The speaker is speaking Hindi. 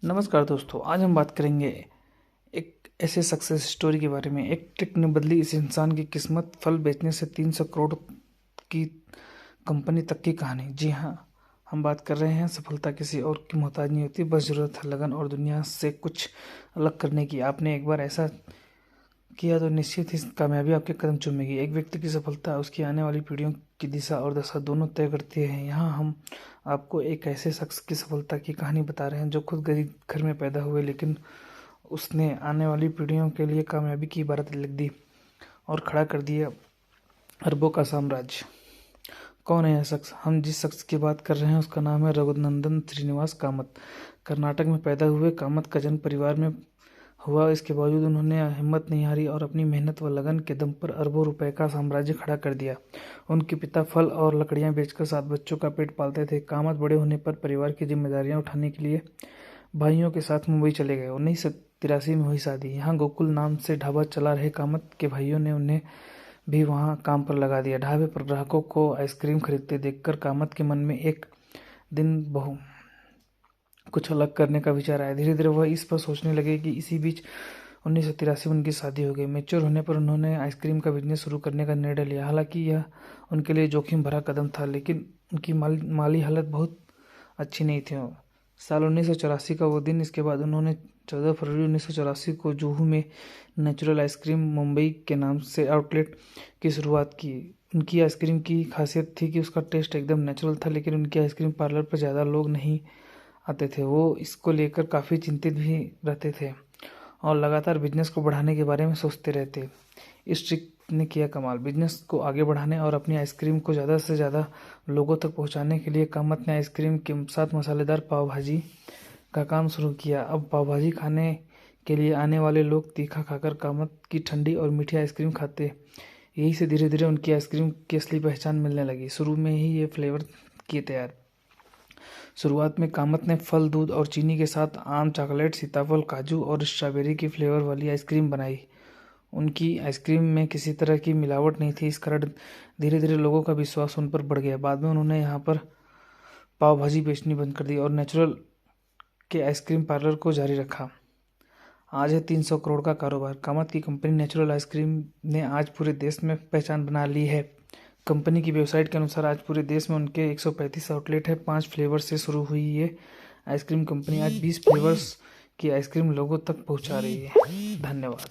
नमस्कार दोस्तों, आज हम बात करेंगे एक ऐसे सक्सेस स्टोरी के बारे में। एक ट्रिक ने बदली इस इंसान की किस्मत, फल बेचने से 300 करोड़ की कंपनी तक की कहानी। जी हाँ, हम बात कर रहे हैं सफलता किसी और की मोहताज नहीं होती, बस ज़रूरत है लगन और दुनिया से कुछ अलग करने की। आपने एक बार ऐसा किया तो निश्चित ही कामयाबी आपके कदम चूमेगी। एक व्यक्ति की सफलता उसकी आने वाली पीढ़ियों की दिशा और दशा दोनों तय करती है। यहाँ हम आपको एक ऐसे शख्स की सफलता की कहानी बता रहे हैं जो खुद गरीब घर में पैदा हुए, लेकिन उसने आने वाली पीढ़ियों के लिए कामयाबी की इबारत लिख दी और खड़ा कर दिया अरबों का साम्राज्य। कौन है यह शख्स? हम जिस शख्स की बात कर रहे हैं उसका नाम है रघुनंदन श्रीनिवास कामत। कर्नाटक में पैदा हुए कामत का जन्म परिवार में हुआ। इसके बावजूद उन्होंने हिम्मत नहीं हारी और अपनी मेहनत व लगन के दम पर अरबों रुपए का साम्राज्य खड़ा कर दिया। उनके पिता फल और लकड़ियां बेचकर 7 बच्चों का पेट पालते थे। कामत बड़े होने पर परिवार की जिम्मेदारियां उठाने के लिए भाइयों के साथ मुंबई चले गए। 1983 में हुई शादी। यहाँ गोकुल नाम से ढाबा चला रहे कामत के भाइयों ने उन्हें भी वहाँ काम पर लगा दिया। ढाबे पर ग्राहकों को आइसक्रीम खरीदते देखकर कामत के मन में एक दिन कुछ अलग करने का विचार आया। धीरे धीरे वह इस पर सोचने लगे कि इसी बीच 1983 में उनकी शादी हो गई। मैच्योर होने पर उन्होंने आइसक्रीम का बिजनेस शुरू करने का निर्णय लिया। हालांकि यह उनके लिए जोखिम भरा कदम था, लेकिन उनकी माली हालत बहुत अच्छी नहीं थी। साल 1984 का वो दिन। इसके बाद उन्होंने 14 फरवरी 1984 को जुहू में नेचुरल आइसक्रीम मुंबई के नाम से आउटलेट की शुरुआत की। उनकी आइसक्रीम की खासियत थी कि उसका टेस्ट एकदम नेचुरल था, लेकिन उनके आइसक्रीम पार्लर पर ज़्यादा लोग नहीं आते थे। वो इसको लेकर काफ़ी चिंतित भी रहते थे और लगातार बिजनेस को बढ़ाने के बारे में सोचते रहते। इस ट्रिक ने किया कमाल। बिजनेस को आगे बढ़ाने और अपनी आइसक्रीम को ज़्यादा से ज़्यादा लोगों तक पहुंचाने के लिए कामत ने आइसक्रीम के साथ मसालेदार पाव भाजी का काम शुरू किया। अब पाव भाजी खाने के लिए आने वाले लोग तीखा खाकर कामत की ठंडी और मीठी आइसक्रीम खाते। यही से धीरे धीरे उनकी आइसक्रीम की असली पहचान मिलने लगी। शुरू में ही ये फ्लेवर किए तैयार। शुरुआत में कामत ने फल, दूध और चीनी के साथ आम, चॉकलेट, सीताफल, काजू और स्ट्रॉबेरी की फ्लेवर वाली आइसक्रीम बनाई। उनकी आइसक्रीम में किसी तरह की मिलावट नहीं थी। इस कारण धीरे धीरे लोगों का विश्वास उन पर बढ़ गया। बाद में उन्होंने यहाँ पर पाव भाजी बेचनी बंद कर दी और नेचुरल के आइसक्रीम पार्लर को जारी रखा। आज है 300 करोड़ का कारोबार। कामत की कंपनी नेचुरल आइसक्रीम ने आज पूरे देश में पहचान बना ली है। कंपनी की वेबसाइट के अनुसार आज पूरे देश में उनके 135 आउटलेट है। 5 फ्लेवर से शुरू हुई ये आइसक्रीम कंपनी आज 20 फ्लेवर्स की आइसक्रीम लोगों तक पहुंचा रही है। धन्यवाद।